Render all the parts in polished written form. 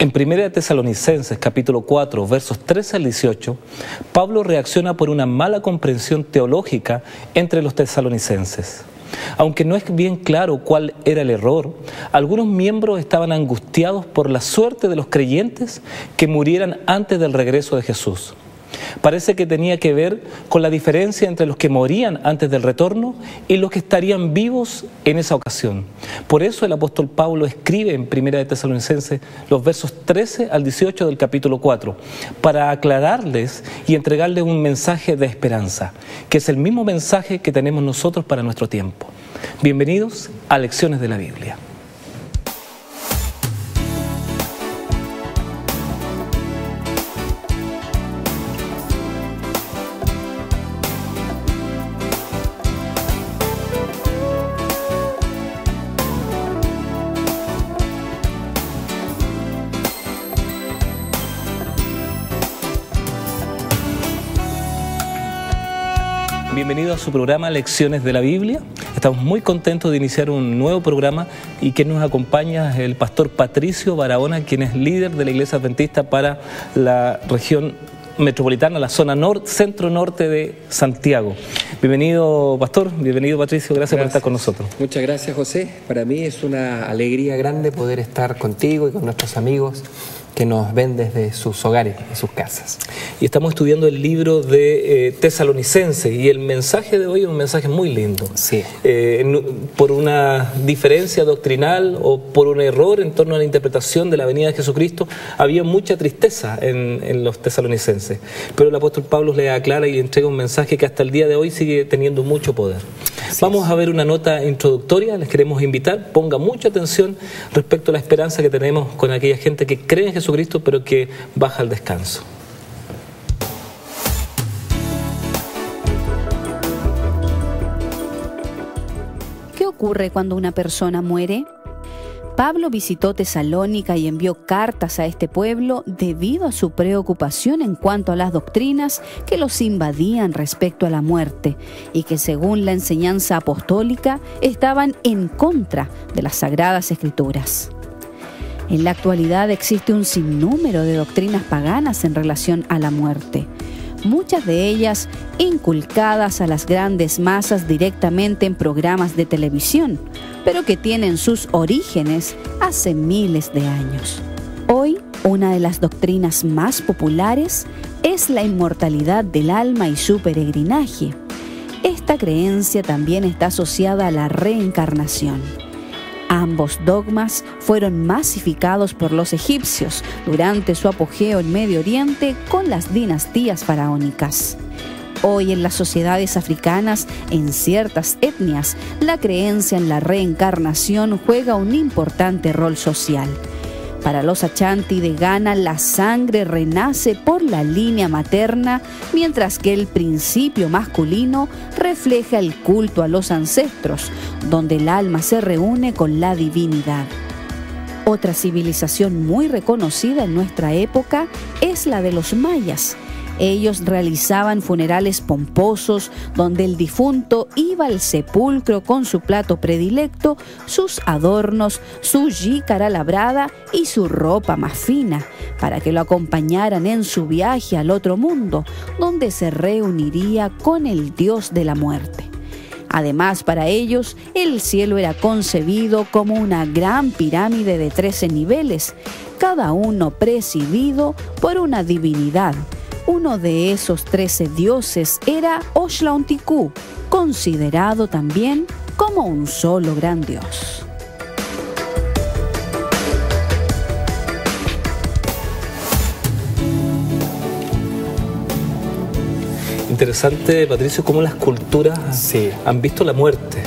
En 1 Tesalonicenses, capítulo 4, versos 13 al 18, Pablo reacciona por una mala comprensión teológica entre los tesalonicenses. Aunque no es bien claro cuál era el error, algunos miembros estaban angustiados por la suerte de los creyentes que murieran antes del regreso de Jesús. Parece que tenía que ver con la diferencia entre los que morían antes del retorno y los que estarían vivos en esa ocasión. Por eso el apóstol Pablo escribe en 1 Tesalonicenses los versos 13 al 18 del capítulo 4, para aclararles y entregarles un mensaje de esperanza, que es el mismo mensaje que tenemos nosotros para nuestro tiempo. Bienvenidos a Lecciones de la Biblia. Bienvenido a su programa Lecciones de la Biblia. Estamos muy contentos de iniciar un nuevo programa y quien nos acompaña es el pastor Patricio Barahona, quien es líder de la Iglesia Adventista para la región metropolitana, la zona centro-norte de Santiago. Bienvenido, pastor. Bienvenido, Patricio. Gracias por estar con nosotros. Muchas gracias, José. Para mí es una alegría grande poder estar contigo y con nuestros amigos que nos ven desde sus hogares, de sus casas. Y estamos estudiando el libro de Tesalonicenses y el mensaje de hoy es un mensaje muy lindo. Sí. Por una diferencia doctrinal o por un error en torno a la interpretación de la venida de Jesucristo, había mucha tristeza en los tesalonicenses. Pero el apóstol Pablo le aclara y entrega un mensaje que hasta el día de hoy sigue teniendo mucho poder. Vamos a ver una nota introductoria, les queremos invitar, ponga mucha atención respecto a la esperanza que tenemos con aquella gente que cree en Jesucristo pero que baja al descanso. ¿Qué ocurre cuando una persona muere? Pablo visitó Tesalónica y envió cartas a este pueblo debido a su preocupación en cuanto a las doctrinas que los invadían respecto a la muerte y que, según la enseñanza apostólica, estaban en contra de las Sagradas Escrituras. En la actualidad existe un sinnúmero de doctrinas paganas en relación a la muerte, muchas de ellas inculcadas a las grandes masas directamente en programas de televisión, pero que tienen sus orígenes hace miles de años. Hoy, una de las doctrinas más populares es la inmortalidad del alma y su peregrinaje. Esta creencia también está asociada a la reencarnación. Ambos dogmas fueron masificados por los egipcios durante su apogeo en Medio Oriente con las dinastías faraónicas. Hoy en las sociedades africanas, en ciertas etnias, la creencia en la reencarnación juega un importante rol social. Para los Achanti de Ghana, la sangre renace por la línea materna, mientras que el principio masculino refleja el culto a los ancestros, donde el alma se reúne con la divinidad. Otra civilización muy reconocida en nuestra época es la de los mayas. Ellos realizaban funerales pomposos donde el difunto iba al sepulcro con su plato predilecto, sus adornos, su jícara labrada y su ropa más fina, para que lo acompañaran en su viaje al otro mundo, donde se reuniría con el dios de la muerte. Además, para ellos, el cielo era concebido como una gran pirámide de 13 niveles, cada uno presidido por una divinidad. Uno de esos 13 dioses era Oxlaonticú, considerado también como un solo gran dios. Interesante, Patricio, cómo las culturas han visto la muerte.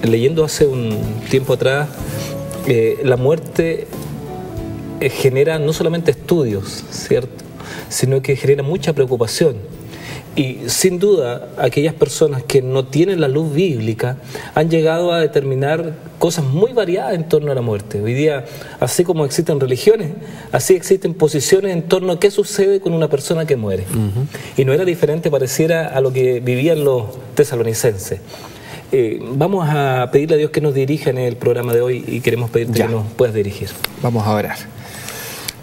Leyendo hace un tiempo atrás, la muerte genera no solamente estudios, ¿cierto?, sino que genera mucha preocupación. Y sin duda, aquellas personas que no tienen la luz bíblica han llegado a determinar cosas muy variadas en torno a la muerte. Hoy día, así como existen religiones, así existen posiciones en torno a qué sucede con una persona que muere. Y no era diferente, pareciera, a lo que vivían los tesalonicenses. Vamos a pedirle a Dios que nos dirija en el programa de hoy y queremos pedirte que nos puedas dirigir. Vamos a orar.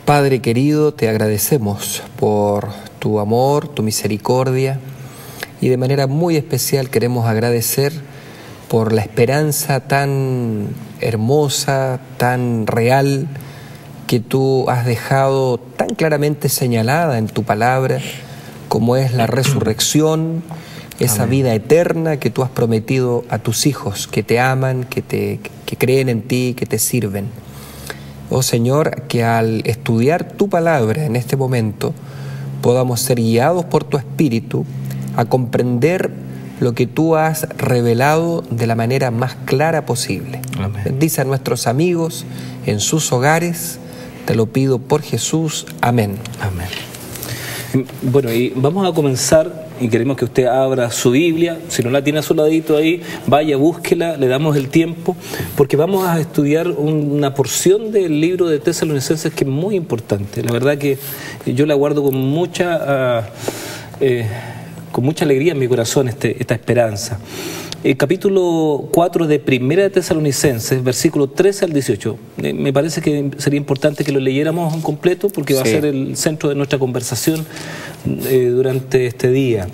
Padre querido, te agradecemos por tu amor, tu misericordia, y de manera muy especial queremos agradecer por la esperanza tan hermosa, tan real, que tú has dejado tan claramente señalada en tu palabra, como es la resurrección, esa vida eterna que tú has prometido a tus hijos, que te aman, que creen en ti, que te sirven. Oh Señor, que al estudiar tu palabra en este momento podamos ser guiados por tu Espíritu a comprender lo que tú has revelado de la manera más clara posible. Amén. Bendice a nuestros amigos en sus hogares, te lo pido por Jesús. Amén. Amén. Bueno, y vamos a comenzar, y queremos que usted abra su Biblia. Si no la tiene a su ladito ahí, vaya, búsquela, le damos el tiempo, porque vamos a estudiar una porción del libro de Tesalonicenses que es muy importante. La verdad que yo la guardo con mucha alegría en mi corazón, esta esperanza. El capítulo 4 de Primera de Tesalonicenses, versículo 13 al 18. Me parece que sería importante que lo leyéramos en completo, porque va a ser el centro de nuestra conversación durante este día.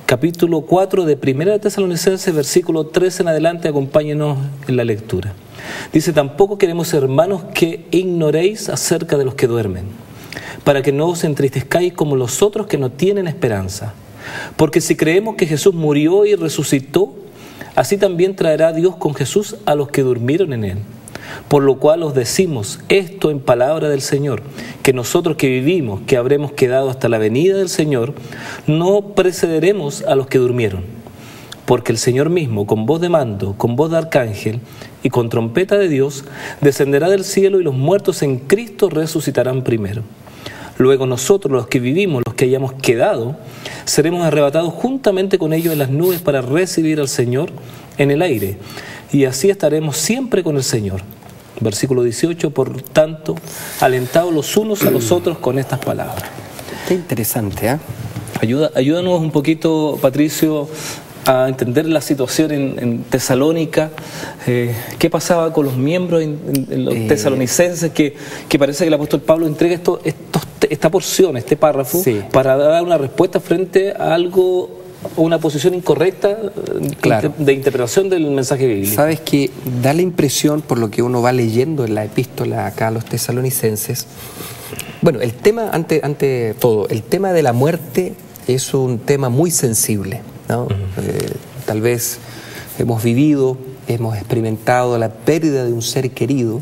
Capítulo 4 de Primera de Tesalonicenses, versículo 13 en adelante, acompáñenos en la lectura. Dice: tampoco queremos, hermanos, que ignoréis acerca de los que duermen, para que no os entristezcáis como los otros que no tienen esperanza. Porque si creemos que Jesús murió y resucitó, así también traerá Dios con Jesús a los que durmieron en Él. Por lo cual os decimos esto en palabra del Señor, que nosotros que vivimos, que habremos quedado hasta la venida del Señor, no precederemos a los que durmieron. Porque el Señor mismo, con voz de mando, con voz de arcángel y con trompeta de Dios, descenderá del cielo, y los muertos en Cristo resucitarán primero. Luego nosotros, los que vivimos, los que hayamos quedado, seremos arrebatados juntamente con ellos en las nubes para recibir al Señor en el aire. Y así estaremos siempre con el Señor. Versículo 18, por tanto, alentados los unos a los otros con estas palabras. Qué interesante, ¿eh? Ayúdanos un poquito, Patricio, a entender la situación en Tesalónica. ¿Qué pasaba con los miembros en los tesalonicenses? Que parece que el apóstol Pablo entrega esta porción, este párrafo, para dar una respuesta frente a algo, una posición incorrecta de interpretación del mensaje bíblico. Sabes que da la impresión, por lo que uno va leyendo en la epístola acá a los tesalonicenses, bueno, el tema, ante todo, el tema de la muerte es un tema muy sensible, ¿no? Tal vez hemos vivido, hemos experimentado la pérdida de un ser querido,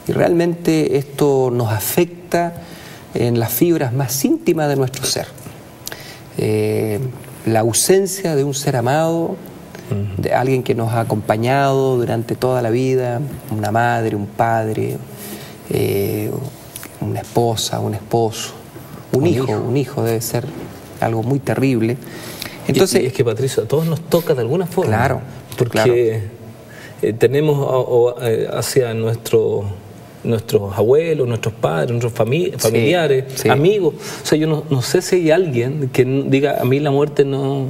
y realmente esto nos afecta en las fibras más íntimas de nuestro ser. La ausencia de un ser amado, de alguien que nos ha acompañado durante toda la vida, una madre, un padre, una esposa, un esposo, un hijo debe ser algo muy terrible. Entonces, y es que, Patricio, a todos nos toca de alguna forma. Claro, porque tenemos hacia nuestros abuelos, nuestros padres, nuestros familiares, amigos. O sea, yo no sé si hay alguien que diga: a mí la muerte no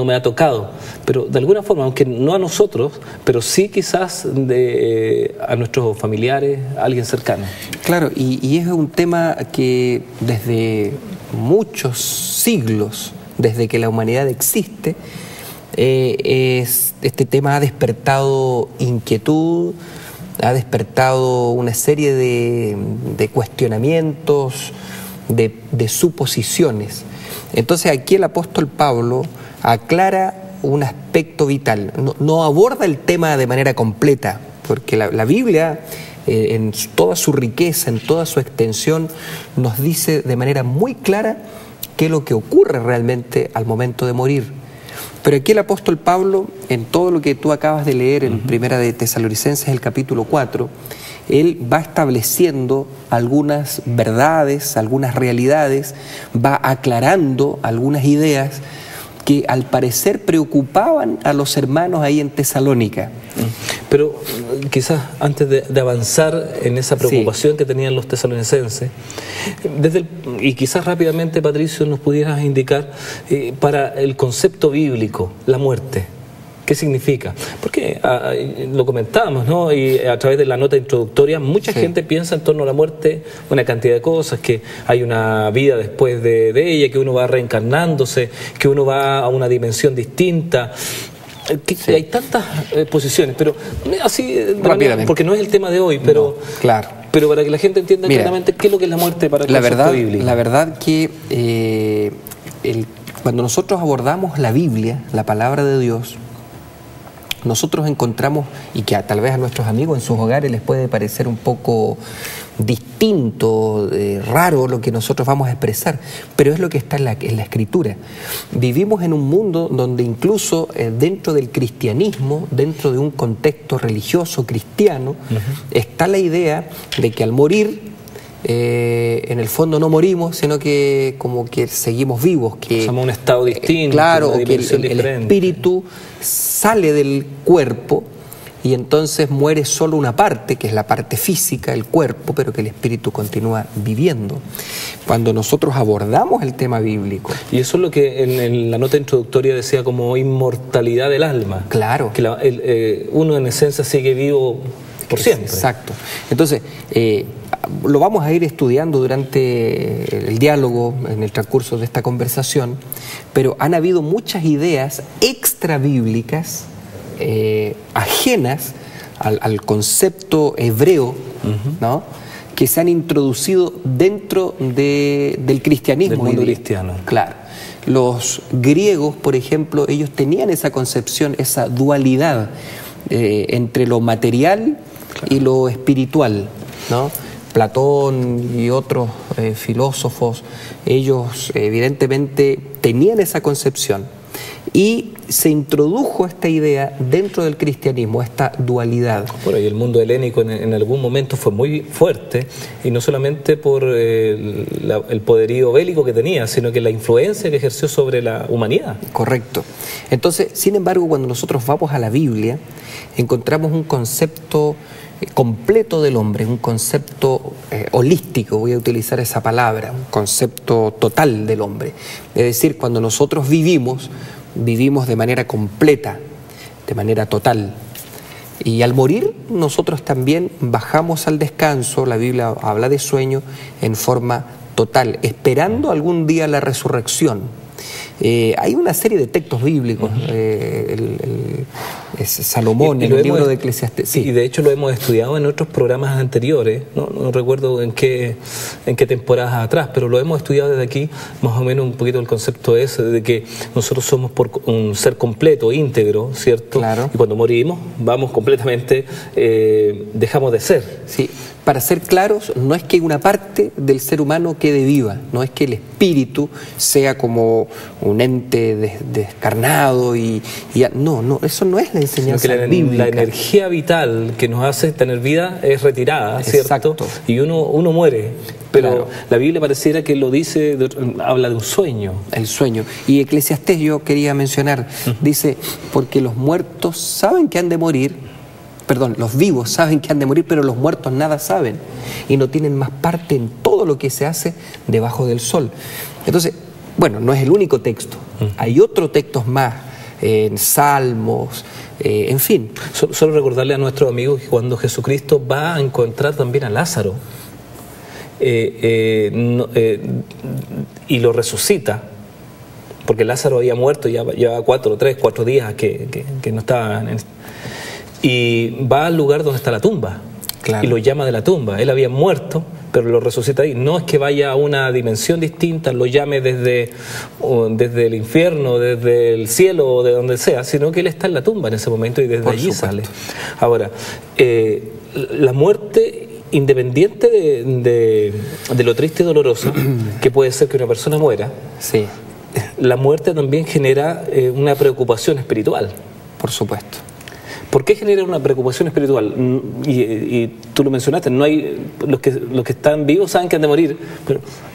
me ha tocado. Pero de alguna forma, aunque no a nosotros, pero sí quizás a nuestros familiares, a alguien cercano. Claro, y es un tema que desde muchos siglos, desde que la humanidad existe, este tema ha despertado inquietud, ha despertado una serie de cuestionamientos, de suposiciones. Entonces aquí el apóstol Pablo aclara un aspecto vital, no aborda el tema de manera completa, porque la Biblia, en toda su riqueza, en toda su extensión, nos dice de manera muy clara qué es lo que ocurre realmente al momento de morir. Pero aquí el apóstol Pablo, en todo lo que tú acabas de leer en Primera de Tesalonicenses, el capítulo 4, él va estableciendo algunas verdades, algunas realidades, va aclarando algunas ideas que al parecer preocupaban a los hermanos ahí en Tesalónica. Pero quizás antes de avanzar en esa preocupación que tenían los tesalonicenses, y quizás rápidamente, Patricio, nos pudieras indicar para el concepto bíblico, la muerte. ¿Qué significa? Porque lo comentábamos, ¿no? Y a través de la nota introductoria, mucha gente piensa en torno a la muerte una cantidad de cosas, que hay una vida después de ella, que uno va reencarnándose, que uno va a una dimensión distinta. Hay tantas posiciones, pero así rápidamente, porque no es el tema de hoy, pero no, claro. Pero para que la gente entienda claramente qué es lo que es la muerte para el concepto bíblico. La verdad que cuando nosotros abordamos la Biblia, la palabra de Dios, nosotros encontramos, y que tal vez a nuestros amigos en sus hogares les puede parecer un poco distinto, raro lo que nosotros vamos a expresar, pero es lo que está en la Escritura. Vivimos en un mundo donde incluso dentro del cristianismo, dentro de un contexto religioso cristiano, está la idea de que al morir, en el fondo no morimos, sino que como que seguimos vivos, que somos un estado distinto, claro, que el espíritu sale del cuerpo y entonces muere solo una parte, que es la parte física, el cuerpo, pero que el espíritu continúa viviendo. Cuando nosotros abordamos el tema bíblico... Y eso es lo que en la nota introductoria decía como inmortalidad del alma. Claro. Que uno en esencia sigue vivo por siempre. Exacto. Entonces, lo vamos a ir estudiando durante el diálogo, en el transcurso de esta conversación, pero han habido muchas ideas extra bíblicas, ajenas al concepto hebreo, ¿no?, que se han introducido dentro del cristianismo. Del mundo cristiano. Claro. Los griegos, por ejemplo, ellos tenían esa concepción, esa dualidad entre lo material y lo espiritual, ¿no? Platón y otros filósofos, ellos evidentemente tenían esa concepción y se introdujo esta idea dentro del cristianismo, esta dualidad. Bueno, y el mundo helénico en algún momento fue muy fuerte, y no solamente por el poderío bélico que tenía, sino que la influencia que ejerció sobre la humanidad. Correcto. Entonces, sin embargo, cuando nosotros vamos a la Biblia, encontramos un concepto completo del hombre, un concepto holístico, voy a utilizar esa palabra, un concepto total del hombre. Es decir, cuando nosotros vivimos de manera completa, de manera total. Y al morir, nosotros también bajamos al descanso, la Biblia habla de sueño, en forma total, esperando algún día la resurrección. Hay una serie de textos bíblicos, Salomón, en el libro de Eclesiastés. Sí. Y de hecho lo hemos estudiado en otros programas anteriores, no recuerdo en qué temporadas atrás, pero lo hemos estudiado desde aquí, más o menos un poquito el concepto ese de que nosotros somos un ser completo, íntegro, ¿cierto? Claro. Y cuando morimos, vamos completamente, dejamos de ser. Sí. Para ser claros, no es que una parte del ser humano quede viva, no es que el espíritu sea como un ente descarnado no, eso no es la enseñanza bíblica. La energía vital que nos hace tener vida es retirada, ¿cierto? Exacto. Y uno muere, pero claro, la Biblia pareciera que lo dice, habla de un sueño. El sueño. Y Eclesiastés, yo quería mencionar, dice, porque los muertos saben que han de morir. Perdón, los vivos saben que han de morir, pero los muertos nada saben y no tienen más parte en todo lo que se hace debajo del sol. Entonces, bueno, no es el único texto. Hay otros textos más, en Salmos, en fin. Solo recordarle a nuestros amigos que cuando Jesucristo va a encontrar también a Lázaro y lo resucita, porque Lázaro había muerto, ya llevaba 4 días que no estaba y va al lugar donde está la tumba. Claro. Y lo llama de la tumba. Él había muerto, pero lo resucita ahí. No es que vaya a una dimensión distinta, lo llame desde el infierno, desde el cielo o de donde sea, sino que él está en la tumba en ese momento y desde allí sale. Ahora, la muerte, independiente de lo triste y doloroso que puede ser que una persona muera, sí, la muerte también genera una preocupación espiritual. Por supuesto. ¿Por qué genera una preocupación espiritual? Y tú lo mencionaste, no hay los que están vivos saben que han de morir,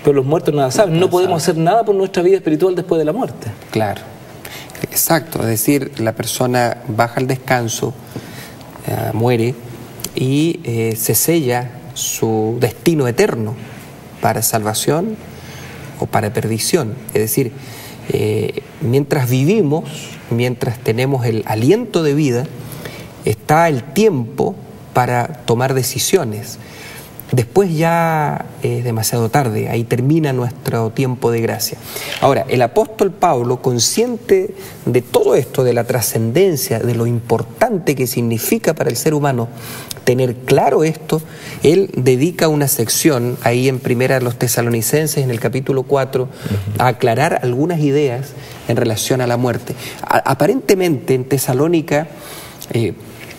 pero los muertos nada saben. No podemos hacer nada por nuestra vida espiritual después de la muerte. Claro, exacto. Es decir, la persona baja al descanso, muere y se sella su destino eterno para salvación o para perdición. Es decir, Mientras vivimos, mientras tenemos el aliento de vida, está el tiempo para tomar decisiones. Después ya es demasiado tarde, ahí termina nuestro tiempo de gracia. Ahora, el apóstol Pablo, consciente de todo esto, de la trascendencia, de lo importante que significa para el ser humano tener claro esto, él dedica una sección ahí en Primera a los Tesalonicenses, en el capítulo 4, a aclarar algunas ideas en relación a la muerte. Aparentemente en Tesalónica,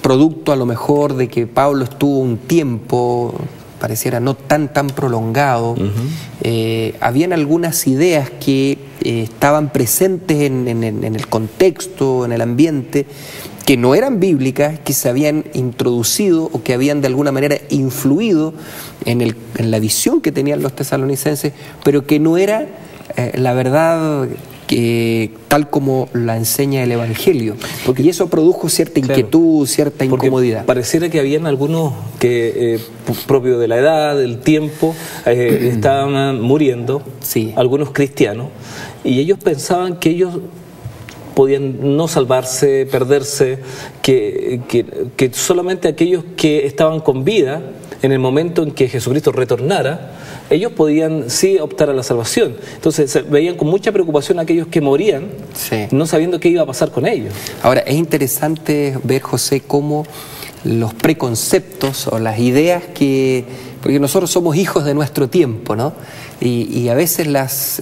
producto a lo mejor de que Pablo estuvo un tiempo, pareciera no tan prolongado, habían algunas ideas que estaban presentes en el contexto, en el ambiente, que no eran bíblicas, que se habían introducido o que habían de alguna manera influido en la visión que tenían los tesalonicenses, pero que no era la verdad tal como la enseña el Evangelio, y eso produjo cierta inquietud, cierta incomodidad. Pareciera que habían algunos que, propio de la edad, del tiempo, estaban muriendo, algunos cristianos, y ellos pensaban que ellos podían no salvarse, perderse, que solamente aquellos que estaban con vida en el momento en que Jesucristo retornara, ellos podían sí optar a la salvación. Entonces se veían con mucha preocupación a aquellos que morían, no sabiendo qué iba a pasar con ellos. Ahora, es interesante ver, José, cómo los preconceptos o las ideas porque nosotros somos hijos de nuestro tiempo, ¿no? Y a veces las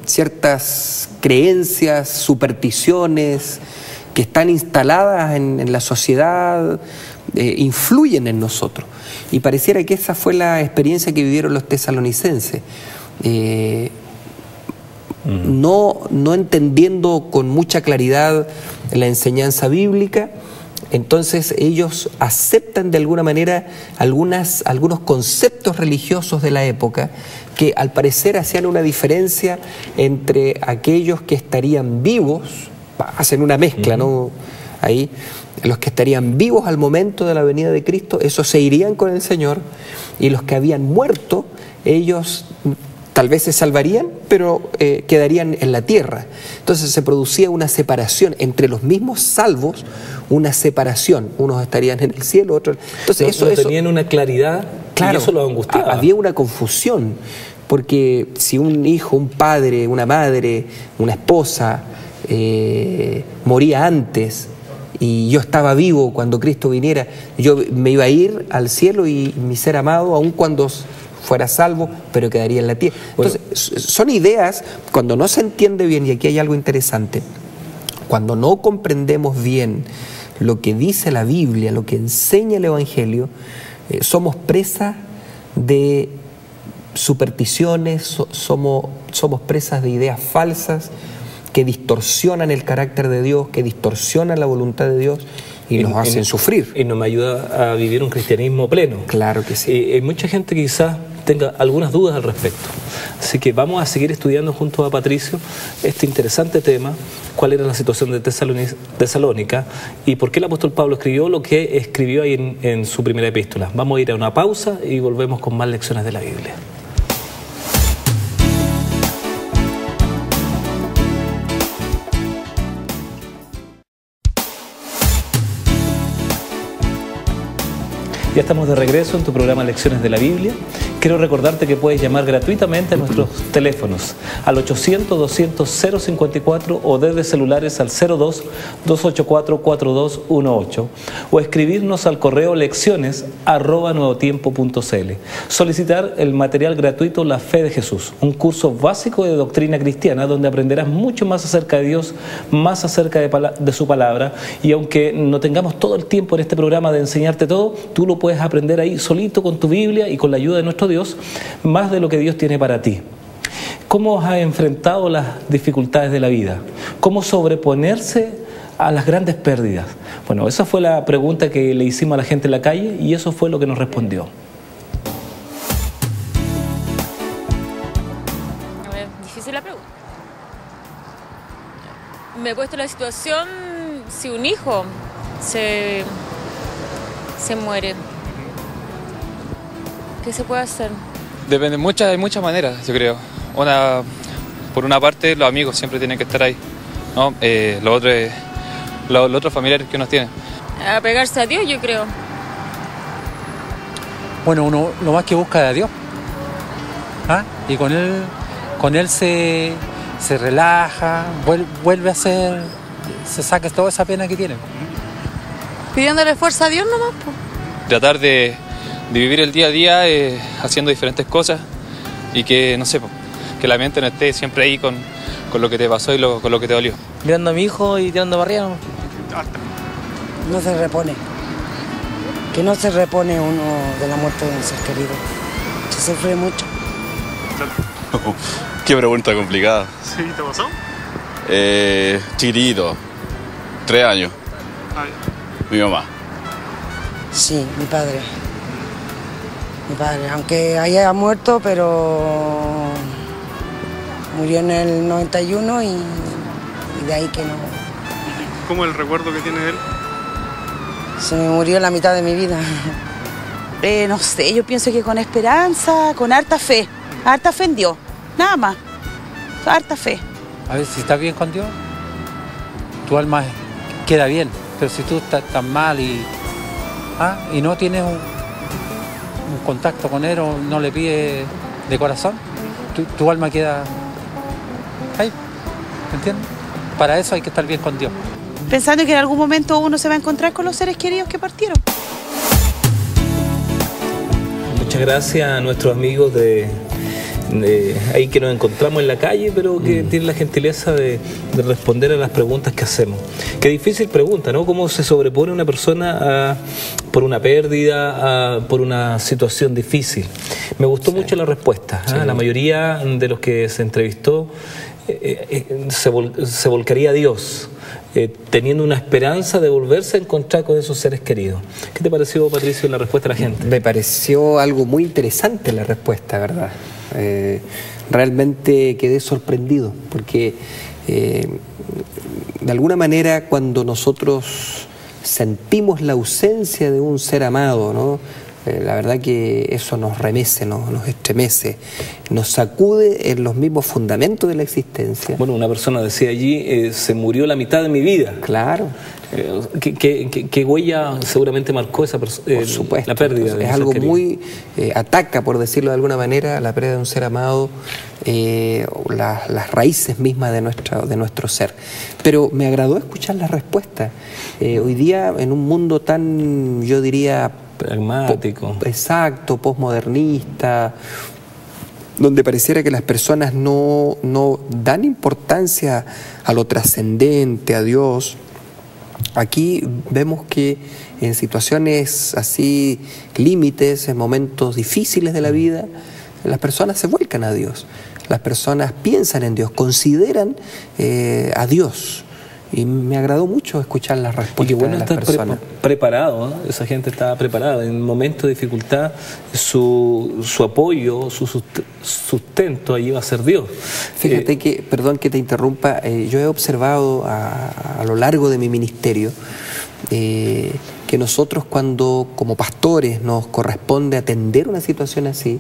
ciertas creencias, supersticiones que están instaladas en la sociedad influyen en nosotros. Y pareciera que esa fue la experiencia que vivieron los tesalonicenses. No entendiendo con mucha claridad la enseñanza bíblica, entonces ellos aceptan de alguna manera algunos conceptos religiosos de la época que al parecer hacían una diferencia entre aquellos que estarían vivos, hacen una mezcla, ¿no? Ahí, los que estarían vivos al momento de la venida de Cristo, esos se irían con el Señor, y los que habían muerto, ellos tal vez se salvarían, pero quedarían en la tierra. Entonces se producía una separación entre los mismos salvos, una separación. Unos estarían en el cielo, otros... Entonces no tenían una claridad, claro, y eso los angustiaba. Había una confusión, porque si un hijo, un padre, una madre, una esposa moría antes y yo estaba vivo cuando Cristo viniera, yo me iba a ir al cielo y mi ser amado, aun cuando fuera salvo, pero quedaría en la tierra. Entonces, son ideas, cuando no se entiende bien, y aquí hay algo interesante, cuando no comprendemos bien lo que dice la Biblia, lo que enseña el Evangelio, somos presa de supersticiones, somos presas de ideas falsas que distorsionan el carácter de Dios, que distorsionan la voluntad de Dios y nos hacen sufrir. Y nos ayuda a vivir un cristianismo pleno. Claro que sí. Hay mucha gente que quizás tenga algunas dudas al respecto. Así que vamos a seguir estudiando junto a Patricio este interesante tema, cuál era la situación de Tesalónica y por qué el apóstol Pablo escribió lo que escribió ahí en su primera epístola. Vamos a ir a una pausa y volvemos con más lecciones de la Biblia. Ya estamos de regreso en tu programa Lecciones de la Biblia. Quiero recordarte que puedes llamar gratuitamente a nuestros teléfonos al 800-200-054 o desde celulares al 02-284-4218 o escribirnos al correo lecciones@nuevotiempo.cl. Solicitar el material gratuito La Fe de Jesús, un curso básico de doctrina cristiana donde aprenderás mucho más acerca de Dios, más acerca de su palabra, y aunque no tengamos todo el tiempo en este programa de enseñarte todo, tú lo puedes aprender ahí solito con tu Biblia y con la ayuda de nuestro Dios, más de lo que Dios tiene para ti. ¿Cómo has enfrentado las dificultades de la vida? ¿Cómo sobreponerse a las grandes pérdidas? Bueno, esa fue la pregunta que le hicimos a la gente en la calle y eso fue lo que nos respondió. A ver, difícil la pregunta. Me he puesto en la situación si un hijo se muere. ¿Qué se puede hacer? Depende, hay muchas maneras, yo creo. por una parte los amigos siempre tienen que estar ahí, ¿no? Los otros familiares que uno tiene. Apegarse a Dios, yo creo. Bueno, uno lo más que busca es a Dios. ¿Ah? Y con él se relaja, vuelve a ser, se saca toda esa pena que tiene. Pidiéndole fuerza a Dios nomás, pues. Tratar de vivir el día a día haciendo diferentes cosas y que, no sé, que la mente no esté siempre ahí con lo que te pasó y con lo que te dolió. Mirando a mi hijo y tirando para arriba. No se repone. Que no se repone uno de la muerte de un ser querido. Se sufre mucho. Qué pregunta complicada. ¿Sí te pasó? Chiquitito, 3 años. Mi mamá. Sí, mi padre. Mi padre, aunque haya muerto, pero murió en el 91 y de ahí que no. ¿Cómo es el recuerdo que tiene de él? Se me murió la mitad de mi vida. No sé, yo pienso que con esperanza, con harta fe en Dios, nada más, harta fe. A ver, si estás bien con Dios, tu alma queda bien, pero si tú estás mal y no tienes un contacto con Él o no le pides de corazón, tu alma queda ahí, ¿me entiendes? Para eso hay que estar bien con Dios. Pensando que en algún momento uno se va a encontrar con los seres queridos que partieron. Muchas gracias a nuestros amigos de ahí que nos encontramos en la calle, pero que tienen la gentileza de responder a las preguntas que hacemos. Qué difícil pregunta, ¿no? ¿Cómo se sobrepone una persona por una pérdida, por una situación difícil? Me gustó mucho la respuesta. Sí. La mayoría de los que se entrevistó se volcaría a Dios, teniendo una esperanza de volverse a encontrar con esos seres queridos. ¿Qué te pareció, Patricio, la respuesta de la gente? Me pareció algo muy interesante la respuesta, ¿verdad? Realmente quedé sorprendido porque de alguna manera cuando nosotros sentimos la ausencia de un ser amado, ¿no? La verdad que eso nos remece, nos estremece, nos sacude en los mismos fundamentos de la existencia. Bueno, una persona decía allí, se murió la mitad de mi vida. Claro. ¿Qué huella seguramente marcó esa persona? Por supuesto. La pérdida. Entonces, es algo muy, ataca, por decirlo de alguna manera, la pérdida de un ser amado, las raíces mismas de nuestro ser. Pero me agradó escuchar la respuesta. Hoy día, en un mundo tan, yo diría, pragmático. Exacto, posmodernista, donde pareciera que las personas no dan importancia a lo trascendente, a Dios. Aquí vemos que en situaciones así, límites, en momentos difíciles de la vida, las personas se vuelcan a Dios. Las personas piensan en Dios, consideran a Dios. Y me agradó mucho escuchar las respuestas de las personas. Preparado, ¿no? Esa gente estaba preparada. En momentos de dificultad, su apoyo, su sustento allí va a ser Dios. Fíjate que, perdón que te interrumpa, yo he observado a lo largo de mi ministerio que nosotros cuando como pastores nos corresponde atender una situación así,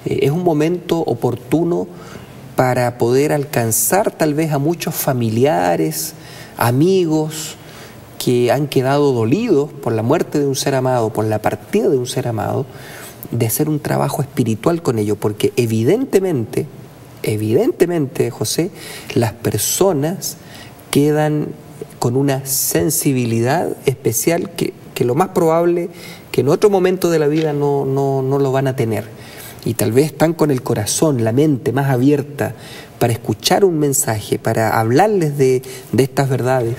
es un momento oportuno para poder alcanzar tal vez a muchos familiares, amigos que han quedado dolidos por la muerte de un ser amado, por la partida de un ser amado, de hacer un trabajo espiritual con ellos, porque evidentemente, José, las personas quedan con una sensibilidad especial que lo más probable que en otro momento de la vida no lo van a tener. Y tal vez están con el corazón, la mente más abierta para escuchar un mensaje, para hablarles de estas verdades.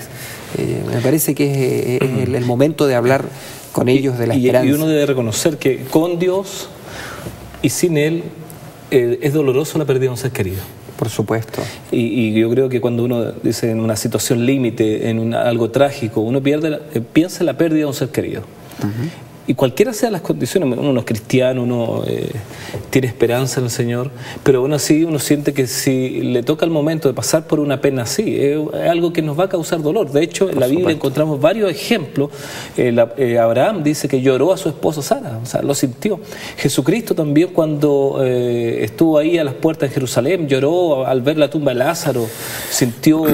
Me parece que es el momento de hablar con ellos de la esperanza. Y uno debe reconocer que con Dios y sin Él es doloroso la pérdida de un ser querido. Por supuesto. Y yo creo que cuando uno dice en una situación límite, en algo trágico, uno piensa en la pérdida de un ser querido. Y cualquiera sean las condiciones, uno no es cristiano, tiene esperanza en el Señor, pero aún así uno siente que si le toca el momento de pasar por una pena así, es algo que nos va a causar dolor. De hecho, en la Biblia encontramos varios ejemplos. Abraham dice que lloró a su esposa Sara, o sea, lo sintió. Jesucristo también, cuando estuvo ahí a las puertas de Jerusalén, lloró al ver la tumba de Lázaro, sintió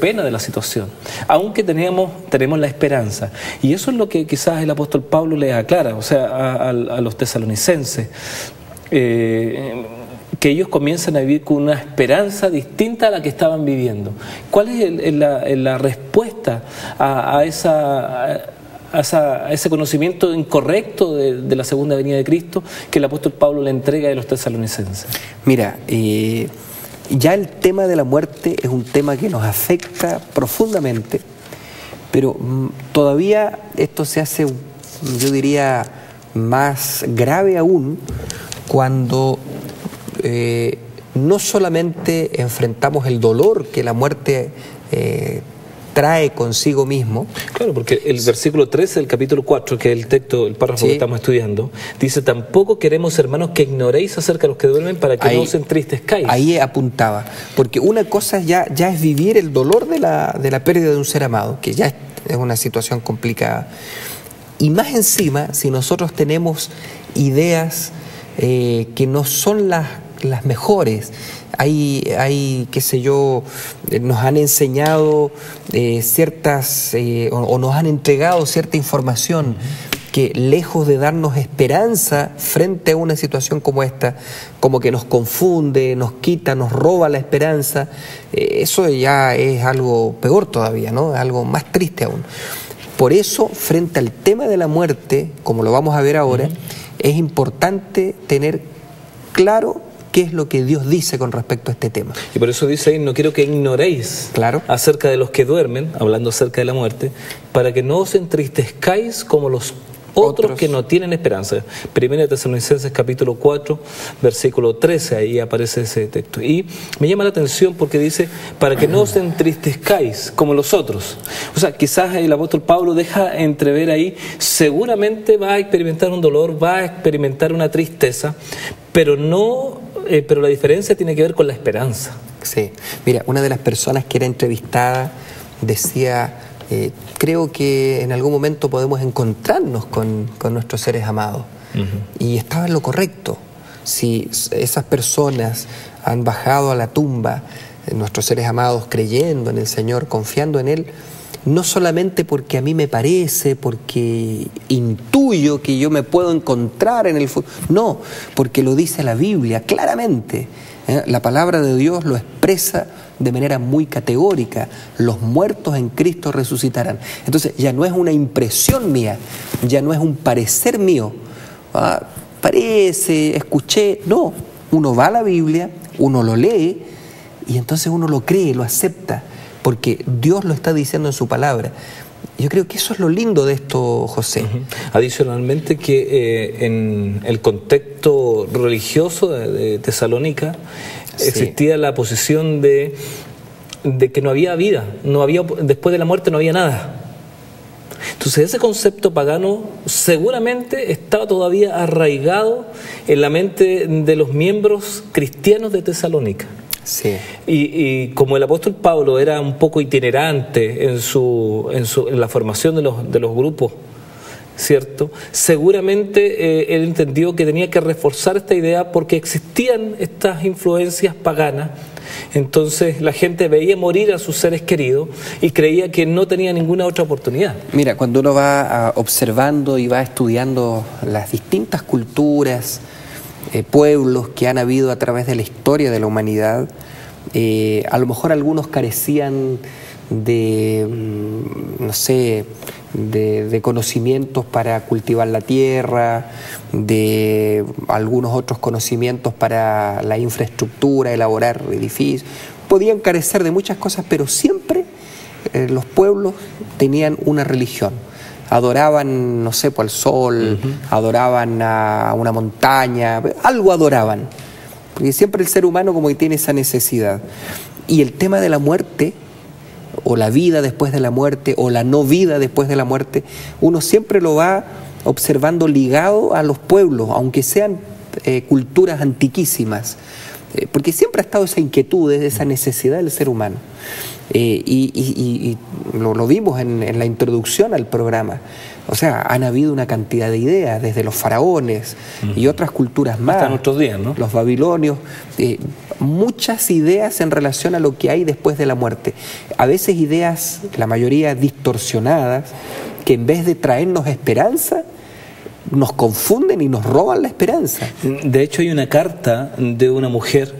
pena de la situación, aunque tenemos la esperanza. Y eso es lo que quizás el apóstol Pablo les aclara, o sea, a los tesalonicenses, que ellos comienzan a vivir con una esperanza distinta a la que estaban viviendo. ¿Cuál es la respuesta a ese conocimiento incorrecto de la segunda venida de Cristo que el apóstol Pablo le entrega a los tesalonicenses? Mira, ya el tema de la muerte es un tema que nos afecta profundamente, pero todavía esto se hace, yo diría, más grave aún cuando no solamente enfrentamos el dolor que la muerte trae consigo mismo. Claro, porque el versículo 13 del capítulo 4, que es el texto, el párrafo que estamos estudiando, dice: tampoco queremos, hermanos, que ignoréis acerca de los que duermen, para que no os entristezcáis. Ahí apuntaba, porque una cosa ya es vivir el dolor de la pérdida de un ser amado, que ya es una situación complicada. Y más encima, si nosotros tenemos ideas que no son las mejores, hay qué sé yo, nos han enseñado ciertas o nos han entregado cierta información que, lejos de darnos esperanza frente a una situación como esta, como que nos confunde, nos quita, nos roba la esperanza, eso ya es algo peor todavía, ¿no? Algo más triste aún. Por eso, frente al tema de la muerte, como lo vamos a ver ahora, es importante tener claro qué es lo que Dios dice con respecto a este tema. Y por eso dice ahí: no quiero que ignoréis acerca de los que duermen, hablando acerca de la muerte, para que no os entristezcáis como los otros que no tienen esperanza. Primera de Tesalonicenses capítulo 4, versículo 13, ahí aparece ese texto. Y me llama la atención porque dice: para que no os entristezcáis como los otros. O sea, quizás el apóstol Pablo deja entrever ahí, seguramente va a experimentar un dolor, va a experimentar una tristeza, pero la diferencia tiene que ver con la esperanza. Sí, mira, una de las personas que era entrevistada decía: creo que en algún momento podemos encontrarnos con nuestros seres amados. Y estaba en lo correcto. Si esas personas han bajado a la tumba, nuestros seres amados, creyendo en el Señor, confiando en Él, no solamente porque a mí me parece, porque intuyo que yo me puedo encontrar en el futuro, no, porque lo dice la Biblia claramente. La palabra de Dios lo expresa de manera muy categórica: los muertos en Cristo resucitarán. Entonces ya no es una impresión mía, ya no es un parecer mío, parece, escuché, no, uno va a la Biblia, uno lo lee y entonces uno lo cree, lo acepta, porque Dios lo está diciendo en su palabra. Yo creo que eso es lo lindo de esto, José. Adicionalmente, que en el contexto religioso de Tesalónica existía la posición de que no había vida, después de la muerte no había nada. Entonces ese concepto pagano seguramente estaba todavía arraigado en la mente de los miembros cristianos de Tesalónica. Sí. Y como el apóstol Pablo era un poco itinerante en la formación de los grupos, ¿cierto? Seguramente él entendió que tenía que reforzar esta idea porque existían estas influencias paganas. Entonces la gente veía morir a sus seres queridos y creía que no tenía ninguna otra oportunidad. Mira, cuando uno va observando y va estudiando las distintas culturas, pueblos que han habido a través de la historia de la humanidad, a lo mejor algunos carecían de, no sé, de conocimientos para cultivar la tierra, de algunos otros conocimientos para la infraestructura, elaborar edificios. Podían carecer de muchas cosas, pero siempre los pueblos tenían una religión. Adoraban, no sé, al sol, adoraban a una montaña, algo adoraban. Porque siempre el ser humano como que tiene esa necesidad. Y el tema de la muerte, o la vida después de la muerte, o la no vida después de la muerte, uno siempre lo va observando ligado a los pueblos, aunque sean culturas antiquísimas, porque siempre ha estado esa inquietud, esa necesidad del ser humano. Y lo vimos en la introducción al programa. O sea, han habido una cantidad de ideas, desde los faraones y otras culturas más. Hasta nuestros días, ¿no? Los babilonios. Muchas ideas en relación a lo que hay después de la muerte. A veces ideas, la mayoría distorsionadas, que en vez de traernos esperanza, nos confunden y nos roban la esperanza. De hecho, hay una carta de una mujer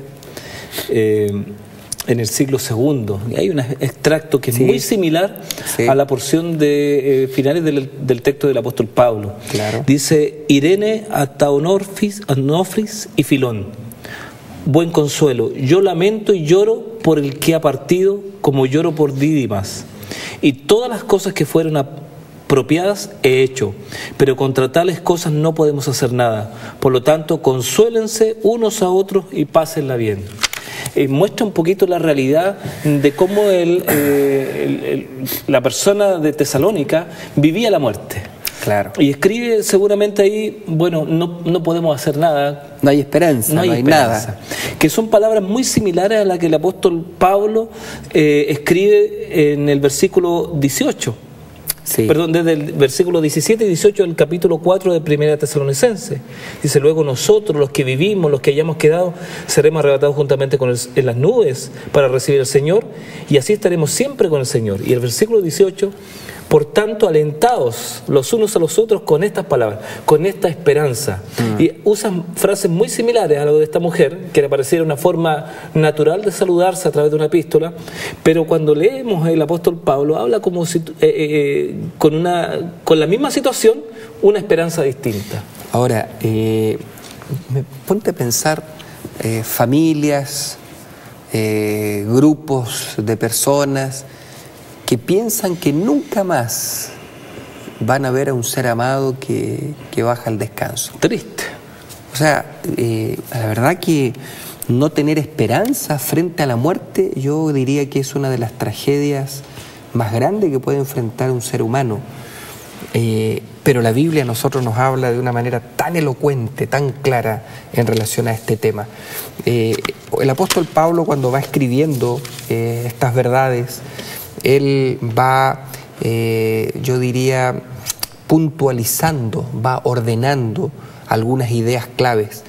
en el siglo II, y hay un extracto que es muy similar a la porción de finales del texto del apóstol Pablo. Claro. Dice: Irene a Onofris y Filón, buen consuelo, yo lamento y lloro por el que ha partido, como lloro por Dídimas, y todas las cosas que fueron apropiadas he hecho, pero contra tales cosas no podemos hacer nada. Por lo tanto, consuélense unos a otros y pásenla bien. Muestra un poquito la realidad de cómo la persona de Tesalónica vivía la muerte. Claro. Y escribe seguramente ahí, bueno, no podemos hacer nada. No hay esperanza, no hay nada. Que son palabras muy similares a las que el apóstol Pablo escribe en el versículo 18. Sí. Perdón, desde el versículo 17 y 18 del capítulo 4 de Primera Tesalonicenses. Dice: luego nosotros, los que vivimos, los que hayamos quedado, seremos arrebatados juntamente con en las nubes para recibir al Señor, y así estaremos siempre con el Señor. Y el versículo 18: por tanto, alentados los unos a los otros con estas palabras, con esta esperanza. Y usan frases muy similares a lo de esta mujer, que le pareciera una forma natural de saludarse a través de una epístola, pero cuando leemos el apóstol Pablo, habla como si, con la misma situación, una esperanza distinta. Ahora, ponte a pensar familias, grupos de personas que piensan que nunca más van a ver a un ser amado que baja al descanso. Triste. O sea, la verdad que no tener esperanza frente a la muerte, yo diría que es una de las tragedias más grandes que puede enfrentar un ser humano. Pero la Biblia a nosotros nos habla de una manera tan elocuente, tan clara en relación a este tema. El apóstol Pablo, cuando va escribiendo estas verdades, él va, yo diría, puntualizando, va ordenando algunas ideas claves.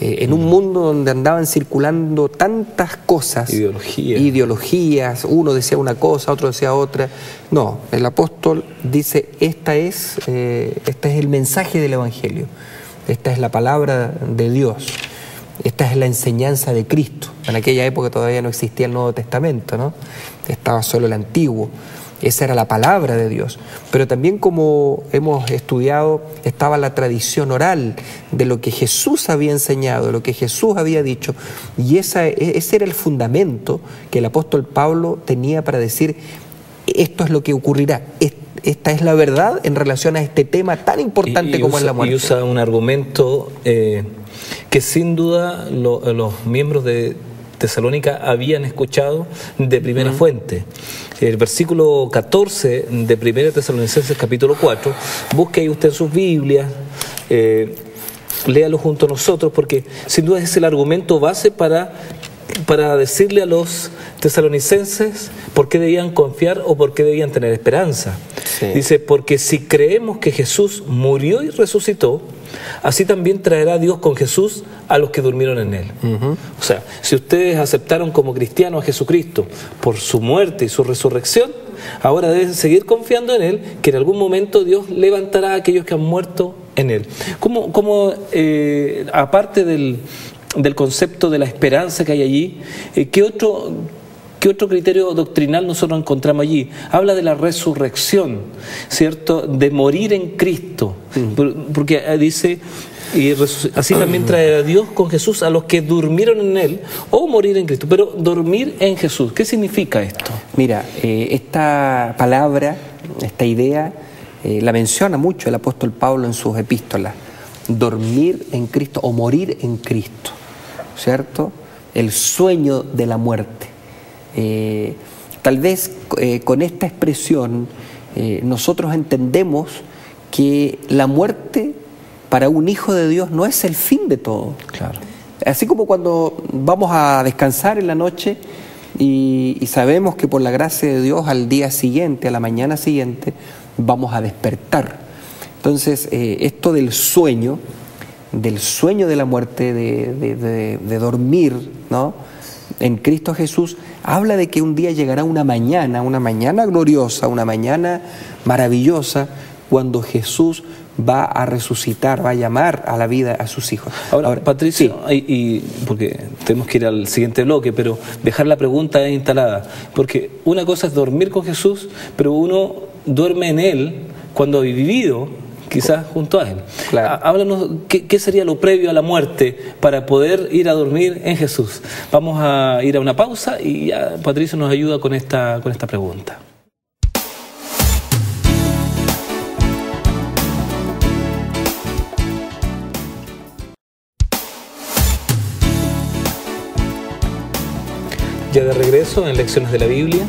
En un mundo donde andaban circulando tantas cosas, ideologías, uno decía una cosa, otro decía otra. No, el apóstol dice: este es el mensaje del Evangelio, esta es la palabra de Dios, esta es la enseñanza de Cristo. En aquella época todavía no existía el Nuevo Testamento, ¿no? Estaba solo el Antiguo. Esa era la palabra de Dios. Pero también, como hemos estudiado, estaba la tradición oral de lo que Jesús había enseñado, de lo que Jesús había dicho. Y ese era el fundamento que el apóstol Pablo tenía para decir: esto es lo que ocurrirá. Esta es la verdad en relación a este tema tan importante como es la muerte. Y usa un argumento que sin duda los miembros de Tesalónica habían escuchado de primera fuente. El versículo 14 de Primera Tesalonicenses capítulo 4, busque ahí usted sus Biblias, léalo junto a nosotros, porque sin duda es el argumento base para decirle a los tesalonicenses por qué debían confiar o por qué debían tener esperanza. Sí. Dice: porque si creemos que Jesús murió y resucitó, así también traerá Dios con Jesús a los que durmieron en Él. O sea, si ustedes aceptaron como cristianos a Jesucristo por su muerte y su resurrección, ahora deben seguir confiando en Él, que en algún momento Dios levantará a aquellos que han muerto en Él. Aparte del concepto de la esperanza que hay allí, ¿qué otro criterio doctrinal nosotros encontramos allí? Habla de la resurrección, ¿cierto? De morir en Cristo. Porque dice: y así también traerá Dios con Jesús a los que durmieron en Él, o morir en Cristo. Pero dormir en Jesús, ¿qué significa esto? Mira, esta palabra, esta idea, la menciona mucho el apóstol Pablo en sus epístolas. Dormir en Cristo o morir en Cristo, ¿cierto? El sueño de la muerte. Tal vez con esta expresión nosotros entendemos que la muerte para un hijo de Dios no es el fin de todo. Claro. Así como cuando vamos a descansar en la noche y sabemos que por la gracia de Dios al día siguiente, a la mañana siguiente, vamos a despertar. Entonces, esto del sueño de la muerte, de dormir, ¿no?, en Cristo Jesús, habla de que un día llegará una mañana gloriosa, una mañana maravillosa, cuando Jesús va a resucitar, va a llamar a la vida a sus hijos. Ahora Patricio, sí. Porque tenemos que ir al siguiente bloque, pero dejar la pregunta instalada, porque una cosa es dormir con Jesús, pero uno duerme en Él cuando ha vivido quizás junto a Él. Claro. Háblanos, ¿qué sería lo previo a la muerte para poder ir a dormir en Jesús? Vamos a ir a una pausa y ya Patricio nos ayuda con esta pregunta. Ya de regreso en Lecciones de la Biblia.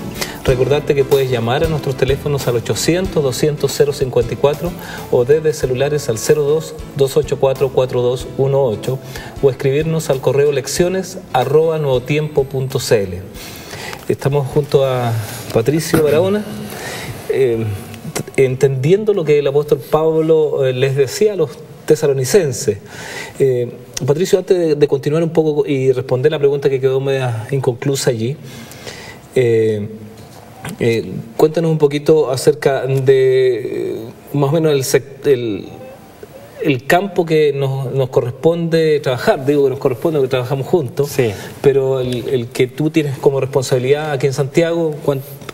Recordarte que puedes llamar a nuestros teléfonos al 800-200-054 o desde celulares al 02-284-4218 o escribirnos al correo lecciones@nuevotiempo.cl. Estamos junto a Patricio Barahona, entendiendo lo que el apóstol Pablo les decía a los tesalonicenses. Patricio, antes de continuar un poco y responder la pregunta que quedó media inconclusa allí, cuéntanos un poquito acerca de más o menos el campo que nos corresponde trabajar. Digo que nos corresponde porque trabajamos juntos, sí, pero el que tú tienes como responsabilidad aquí en Santiago,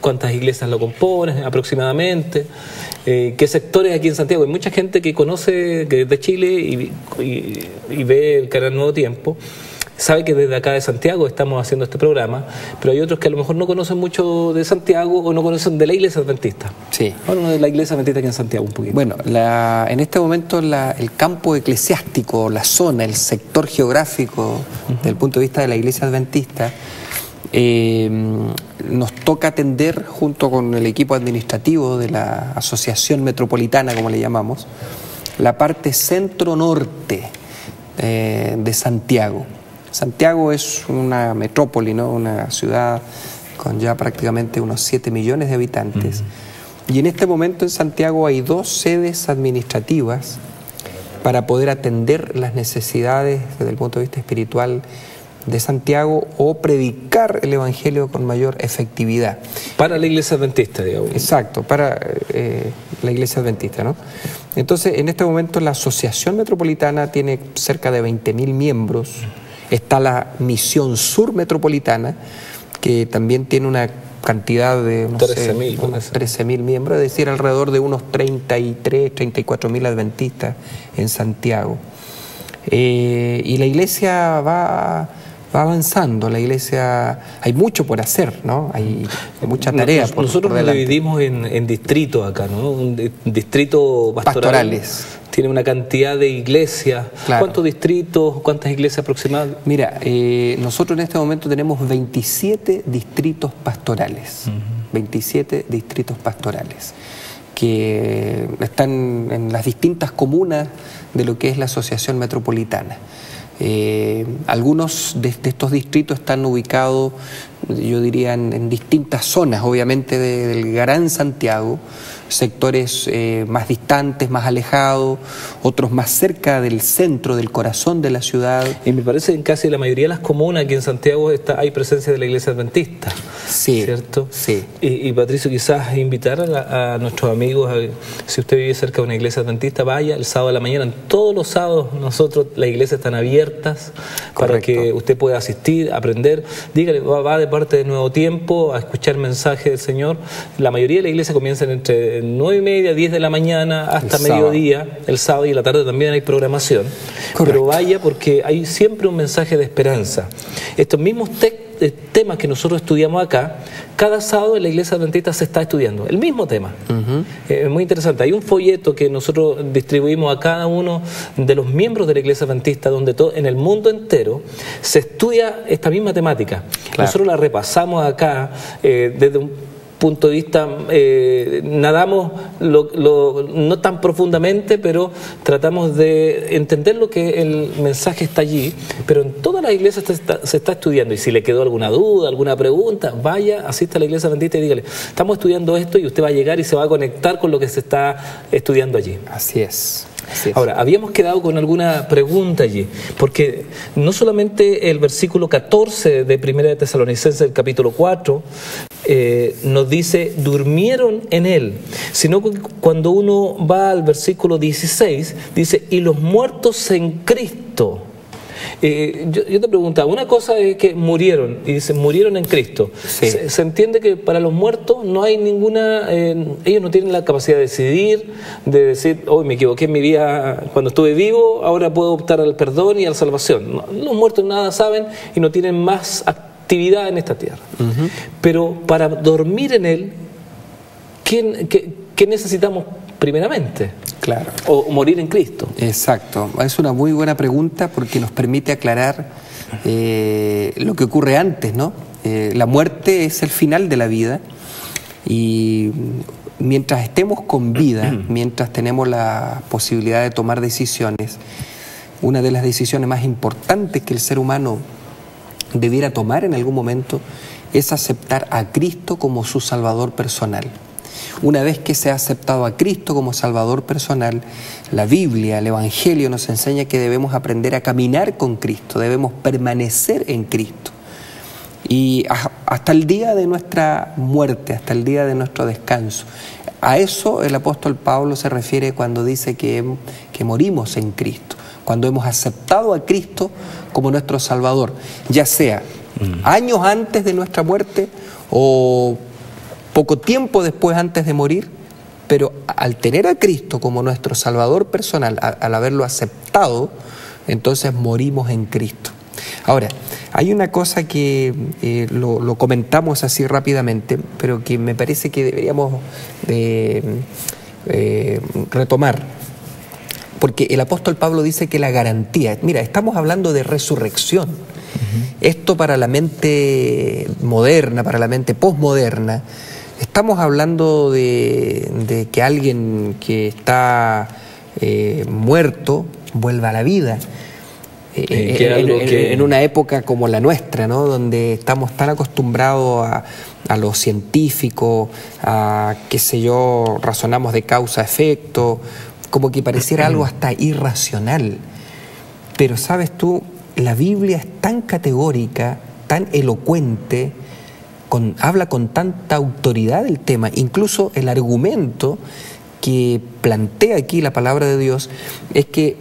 ¿cuántas iglesias lo componen aproximadamente? ¿Qué sectores aquí en Santiago? Hay mucha gente que conoce que es de Chile y ve el canal Nuevo Tiempo, sabe que desde acá de Santiago estamos haciendo este programa, pero hay otros que a lo mejor no conocen mucho de Santiago o no conocen de la Iglesia Adventista. Sí. Bueno, de la Iglesia Adventista aquí en Santiago un poquito. Bueno, en este momento el campo eclesiástico, la zona, el sector geográfico, desde el punto de vista de la Iglesia Adventista, nos toca atender junto con el equipo administrativo de la Asociación Metropolitana, como le llamamos, la parte centro-norte de Santiago. Santiago es una metrópoli, ¿no?, una ciudad con ya prácticamente unos 7 millones de habitantes. Y en este momento en Santiago hay 2 sedes administrativas para poder atender las necesidades desde el punto de vista espiritual de Santiago o predicar el Evangelio con mayor efectividad. Para la Iglesia Adventista, digamos. Exacto, para la Iglesia Adventista, ¿no? Entonces, en este momento la Asociación Metropolitana tiene cerca de 20.000 miembros. Está la Misión Sur Metropolitana, que también tiene una cantidad de 13.000 miembros, es decir, alrededor de unos 34.000 adventistas en Santiago. Y la iglesia va avanzando, la iglesia, hay mucho por hacer, ¿no? Hay mucha tarea. Nosotros nos dividimos en distritos acá, ¿no? Un distrito pastorales. Tiene una cantidad de iglesias. Claro. ¿Cuántos distritos, cuántas iglesias aproximadamente? Mira, nosotros en este momento tenemos 27 distritos pastorales. 27 distritos pastorales que están en las distintas comunas de lo que es la Asociación Metropolitana. Algunos de estos distritos están ubicados, yo diría, en distintas zonas, obviamente, del Gran Santiago, sectores más distantes, más alejados, otros más cerca del centro, del corazón de la ciudad. Y me parece que en casi la mayoría de las comunas aquí en Santiago hay presencia de la Iglesia Adventista. Sí. ¿Cierto? Sí. Y Patricio, quizás invitar a nuestros amigos, si usted vive cerca de una iglesia adventista, vaya el sábado a la mañana. Todos los sábados las iglesias están abiertas. Correcto. Para que usted pueda asistir, aprender. Dígale, va de parte de Nuevo Tiempo a escuchar el mensaje del Señor. La mayoría de la iglesia comienzan entre 9:30, 10 de la mañana hasta mediodía, el sábado, y en la tarde también hay programación. Correcto. Pero vaya, porque hay siempre un mensaje de esperanza. Estos mismos temas que nosotros estudiamos acá, cada sábado en la Iglesia Adventista se está estudiando el mismo tema. Es muy interesante. Hay un folleto que nosotros distribuimos a cada uno de los miembros de la Iglesia Adventista, donde en el mundo entero se estudia esta misma temática. Claro. Nosotros la repasamos acá desde punto de vista, nadamos no tan profundamente, pero tratamos de entender lo que el mensaje está allí, pero en todas las iglesias se está estudiando, y si le quedó alguna duda, alguna pregunta, vaya, asista a la iglesia adventista y dígale, estamos estudiando esto, y usted va a llegar y se va a conectar con lo que se está estudiando allí. Así es. Ahora, habíamos quedado con alguna pregunta allí, porque no solamente el versículo 14 de 1 de Tesalonicenses, del capítulo 4, nos dice, durmieron en él, sino que cuando uno va al versículo 16, dice, y los muertos en Cristo. Yo te preguntaba, una cosa es que murieron, y dice, murieron en Cristo. Sí. Se entiende que para los muertos no hay ninguna, ellos no tienen la capacidad de decidir, de decir, hoy me equivoqué en mi vida cuando estuve vivo, ahora puedo optar al perdón y a la salvación. No, los muertos nada saben y no tienen más actividad en esta tierra. Pero para dormir en él, ¿qué necesitamos primeramente? Claro. O morir en Cristo. Exacto. Es una muy buena pregunta porque nos permite aclarar lo que ocurre antes, ¿no? La muerte es el final de la vida, y mientras estemos con vida, mientras tenemos la posibilidad de tomar decisiones, una de las decisiones más importantes que el ser humano debiera tomar en algún momento es aceptar a Cristo como su Salvador personal. Una vez que se ha aceptado a Cristo como Salvador personal, la Biblia, el Evangelio nos enseña que debemos aprender a caminar con Cristo, debemos permanecer en Cristo. Y hasta el día de nuestra muerte, hasta el día de nuestro descanso. A eso el apóstol Pablo se refiere cuando dice que morimos en Cristo, cuando hemos aceptado a Cristo como nuestro Salvador, ya sea años antes de nuestra muerte o poco tiempo después antes de morir, pero al tener a Cristo como nuestro Salvador personal, al haberlo aceptado, entonces morimos en Cristo. Ahora, hay una cosa que lo comentamos así rápidamente, pero que me parece que deberíamos retomar, porque el apóstol Pablo dice que la garantía, mira, estamos hablando de resurrección. Esto para la mente moderna, para la mente posmoderna, estamos hablando de que alguien que está muerto vuelva a la vida. En una época como la nuestra, ¿no? Donde estamos tan acostumbrados a lo científico, a, qué sé yo, razonamos de causa-efecto, como que pareciera algo hasta irracional. Pero sabes tú, la Biblia es tan categórica, tan elocuente, habla con tanta autoridad del tema, incluso el argumento que plantea aquí la palabra de Dios es que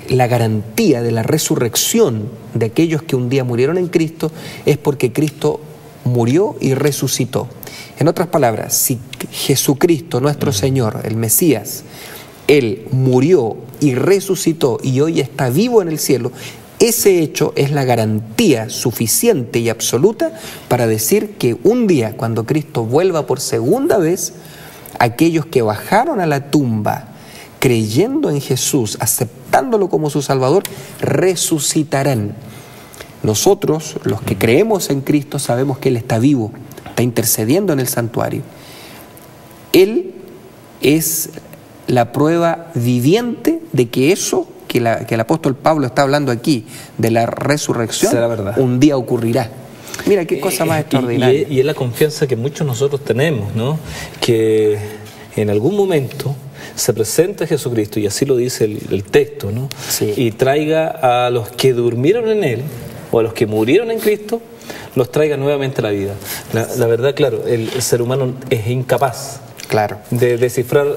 la garantía de la resurrección de aquellos que un día murieron en Cristo es porque Cristo murió y resucitó. En otras palabras, si Jesucristo, nuestro Señor, el Mesías, Él murió y resucitó y hoy está vivo en el cielo, ese hecho es la garantía suficiente y absoluta para decir que un día, cuando Cristo vuelva por segunda vez, aquellos que bajaron a la tumba creyendo en Jesús, aceptándolo como su Salvador, resucitarán. Nosotros, los que creemos en Cristo, sabemos que Él está vivo, está intercediendo en el santuario. Él es la prueba viviente de que eso que el apóstol Pablo está hablando aquí, de la resurrección, será verdad. Un día ocurrirá. Mira qué cosa más extraordinaria. Y es la confianza que muchos nosotros tenemos, ¿no? Que en algún momento se presente Jesucristo, y así lo dice el texto, ¿no? Sí. Y traiga a los que durmieron en Él, o a los que murieron en Cristo, los traiga nuevamente a la vida. La verdad, claro, el ser humano es incapaz, claro, de descifrar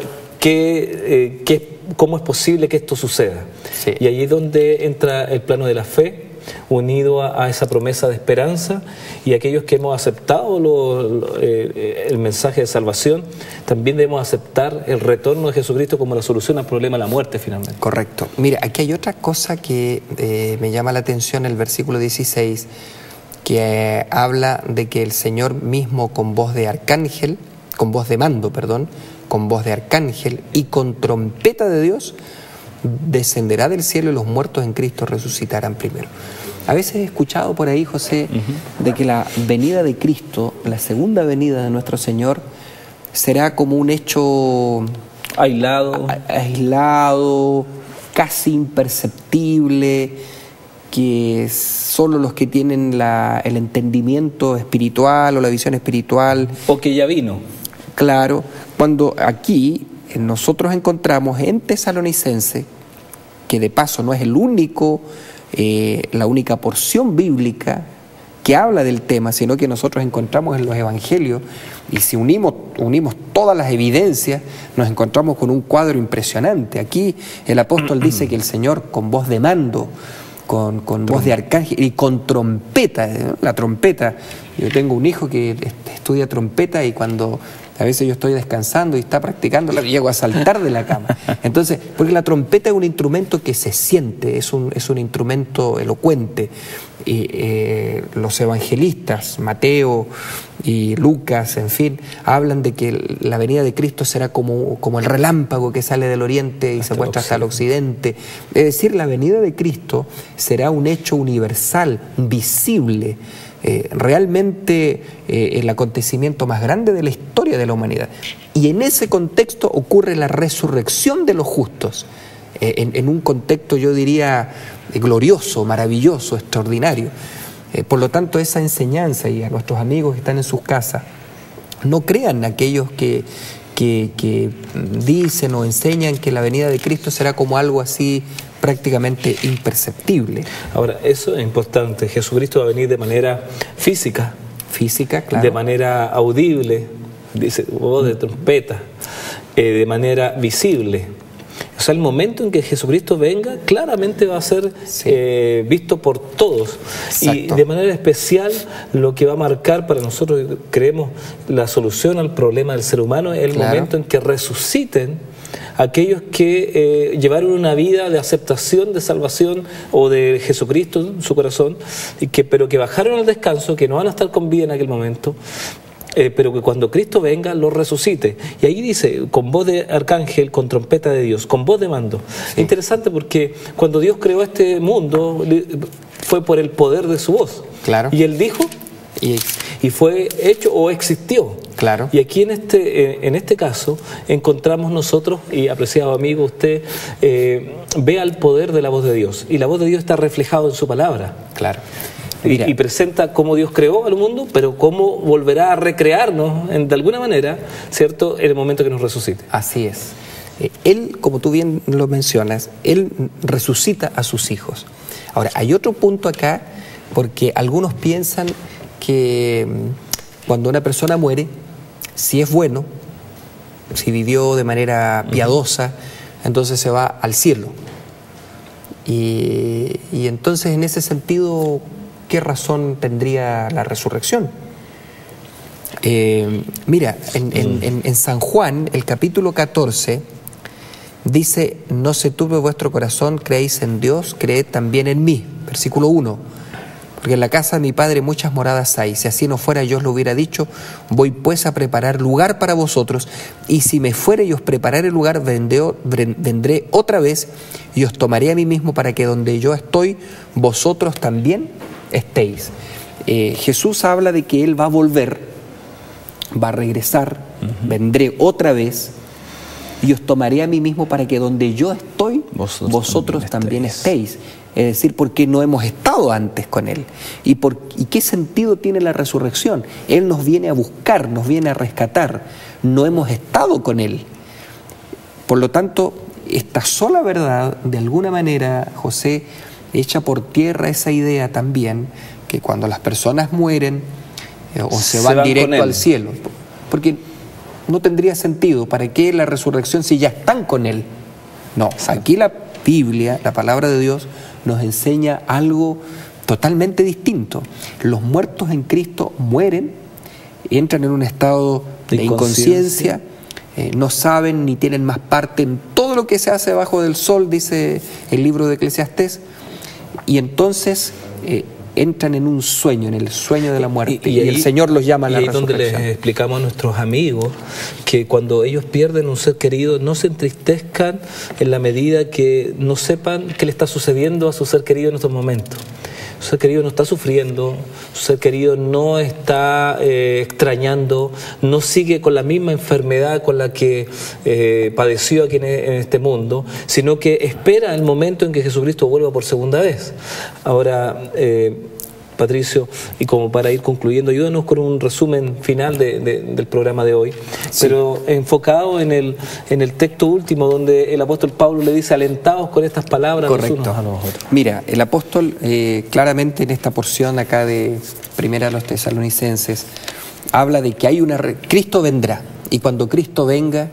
cómo es posible que esto suceda. Sí. Y allí es donde entra el plano de la fe, unido a esa promesa de esperanza, y aquellos que hemos aceptado el mensaje de salvación, también debemos aceptar el retorno de Jesucristo como la solución al problema de la muerte finalmente. Correcto. Mira, aquí hay otra cosa que me llama la atención, el versículo 16, que habla de que el Señor mismo con voz de arcángel, con voz de mando, perdón, con voz de arcángel y con trompeta de Dios, descenderá del cielo y los muertos en Cristo resucitarán primero. A veces he escuchado por ahí, José, de que la venida de Cristo, la segunda venida de nuestro Señor, será como un hecho aislado, casi imperceptible, que solo los que tienen el entendimiento espiritual o la visión espiritual. O que ya vino. Claro, cuando aquí nosotros encontramos en Tesalonicense, que de paso no es la única porción bíblica que habla del tema, sino que nosotros encontramos en los evangelios, y si unimos todas las evidencias, nos encontramos con un cuadro impresionante. Aquí el apóstol dice que el Señor con voz de mando, con voz de arcángel y con trompeta, la trompeta. Yo tengo un hijo que estudia trompeta y cuando a veces yo estoy descansando y está practicando, llego a saltar de la cama. Entonces, porque la trompeta es un instrumento que se siente, es un instrumento elocuente. Los evangelistas, Mateo y Lucas, en fin, hablan de que la venida de Cristo será como el relámpago que sale del oriente y se muestra hasta el occidente. Es decir, la venida de Cristo será un hecho universal, visible, realmente el acontecimiento más grande de la historia de la humanidad. Y en ese contexto ocurre la resurrección de los justos, en un contexto, yo diría, glorioso, maravilloso, extraordinario. Por lo tanto, esa enseñanza, y a nuestros amigos que están en sus casas, no crean aquellos que dicen o enseñan que la venida de Cristo será como algo así prácticamente imperceptible. Ahora, eso es importante. Jesucristo va a venir de manera física, claro, de manera audible, dice voz de trompeta, de manera visible. O sea, el momento en que Jesucristo venga, claramente va a ser visto por todos. Exacto. Y de manera especial, lo que va a marcar para nosotros, creemos, la solución al problema del ser humano es el momento en que resuciten aquellos que llevaron una vida de aceptación, de salvación o de Jesucristo en su corazón, pero que bajaron al descanso, que no van a estar con vida en aquel momento, pero que cuando Cristo venga los resucite. Y ahí dice, con voz de arcángel, con trompeta de Dios, con voz de mando. Es interesante porque cuando Dios creó este mundo fue por el poder de su voz. Claro. Y Él dijo y fue hecho o existió. Claro. Y aquí en este caso encontramos nosotros, y apreciado amigo, usted vea el poder de la voz de Dios. Y la voz de Dios está reflejada en su palabra. Claro. Y presenta cómo Dios creó al mundo, pero cómo volverá a recrearnos de alguna manera, ¿cierto?, en el momento que nos resucite. Así es. Él, como tú bien lo mencionas, Él resucita a sus hijos. Ahora, hay otro punto acá, porque algunos piensan que cuando una persona muere, si es bueno, si vivió de manera piadosa, entonces se va al cielo. Y entonces, en ese sentido, ¿qué razón tendría la resurrección? Mira, en San Juan, el capítulo 14, dice: no se turbe vuestro corazón, creéis en Dios, creed también en mí. Versículo 1. Porque en la casa de mi Padre muchas moradas hay. Si así no fuera, yo os lo hubiera dicho. Voy pues a preparar lugar para vosotros. Y si me fuere y os prepararé lugar, vendré otra vez y os tomaré a mí mismo, para que donde yo estoy, vosotros también estéis. Jesús habla de que Él va a volver, va a regresar, vendré otra vez y os tomaré a mí mismo, para que donde yo estoy, vosotros también estéis. Es decir, porque no hemos estado antes con Él. ¿Y qué sentido tiene la resurrección? Él nos viene a buscar, nos viene a rescatar. No hemos estado con Él. Por lo tanto, esta sola verdad, de alguna manera, José, echa por tierra esa idea también, que cuando las personas mueren o se van directo al cielo, porque no tendría sentido. ¿Para qué la resurrección si ya están con Él? No, aquí la Biblia, la palabra de Dios, nos enseña algo totalmente distinto. Los muertos en Cristo mueren, entran en un estado de inconsciencia, no saben ni tienen más parte en todo lo que se hace debajo del sol, dice el libro de Eclesiastés, y entonces entran en un sueño, en el sueño de la muerte, y ahí, el Señor los llama a la resurrección. Y ahí donde les explicamos a nuestros amigos que cuando ellos pierden un ser querido, no se entristezcan en la medida que no sepan qué le está sucediendo a su ser querido en estos momentos. Su ser querido no está sufriendo, su ser querido no está extrañando, no sigue con la misma enfermedad con la que padeció aquí en este mundo, sino que espera el momento en que Jesucristo vuelva por segunda vez. Ahora, Patricio, y como para ir concluyendo, ayúdanos con un resumen final del programa de hoy, sí, pero enfocado en el texto último donde el apóstol Pablo le dice: alentados con estas palabras los unos a los otros. Mira, el apóstol claramente en esta porción acá de Primera a los Tesalonicenses habla de que hay Cristo vendrá, y cuando Cristo venga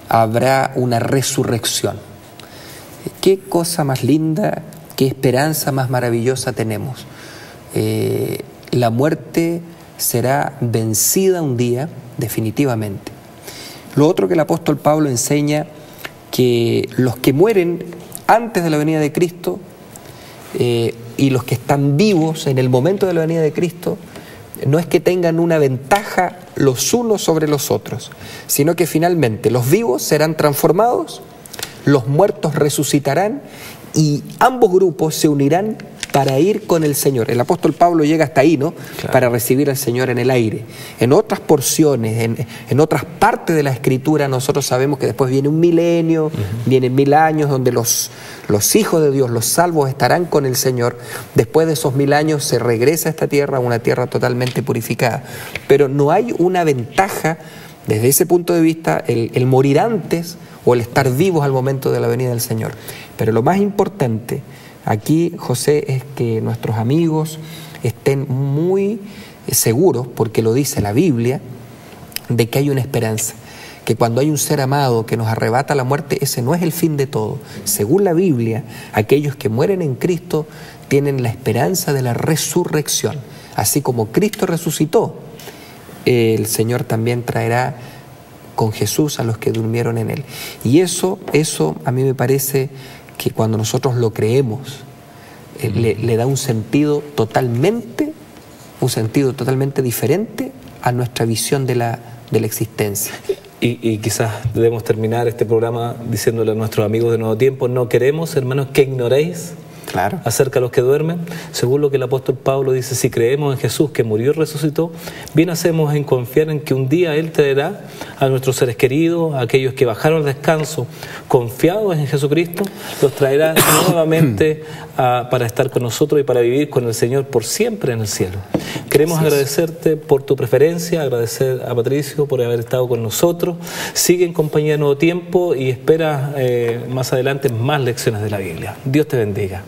habrá una resurrección. Qué cosa más linda, qué esperanza más maravillosa tenemos. La muerte será vencida un día, definitivamente. Lo otro que el apóstol Pablo enseña, que los que mueren antes de la venida de Cristo y los que están vivos en el momento de la venida de Cristo, no es que tengan una ventaja los unos sobre los otros, sino que finalmente los vivos serán transformados, los muertos resucitarán y ambos grupos se unirán para ir con el Señor. El apóstol Pablo llega hasta ahí, ¿no? Claro. Para recibir al Señor en el aire. En otras porciones, en otras partes de la Escritura, nosotros sabemos que después viene un milenio, vienen 1000 años donde los hijos de Dios, los salvos, estarán con el Señor. Después de esos 1000 años se regresa a esta tierra, una tierra totalmente purificada. Pero no hay una ventaja, desde ese punto de vista, el morir antes o el estar vivos al momento de la venida del Señor. Pero lo más importante aquí, José, es que nuestros amigos estén muy seguros, porque lo dice la Biblia, de que hay una esperanza, que cuando hay un ser amado que nos arrebata la muerte, ese no es el fin de todo. Según la Biblia, aquellos que mueren en Cristo tienen la esperanza de la resurrección. Así como Cristo resucitó, el Señor también traerá con Jesús a los que durmieron en Él. Y eso a mí me parece que cuando nosotros lo creemos, le da un sentido totalmente diferente a nuestra visión de la existencia. Y quizás debemos terminar este programa diciéndole a nuestros amigos de Nuevo Tiempo: no queremos, hermanos, que ignoréis acerca de los que duermen, según lo que el apóstol Pablo dice: si creemos en Jesús que murió y resucitó, bien hacemos en confiar en que un día Él traerá a nuestros seres queridos, a aquellos que bajaron al descanso confiados en Jesucristo, los traerá nuevamente para estar con nosotros y para vivir con el Señor por siempre en el cielo. Queremos agradecerte por tu preferencia, agradecer a Patricio por haber estado con nosotros. Sigue en compañía de Nuevo Tiempo y espera más adelante más lecciones de la Biblia. Dios te bendiga.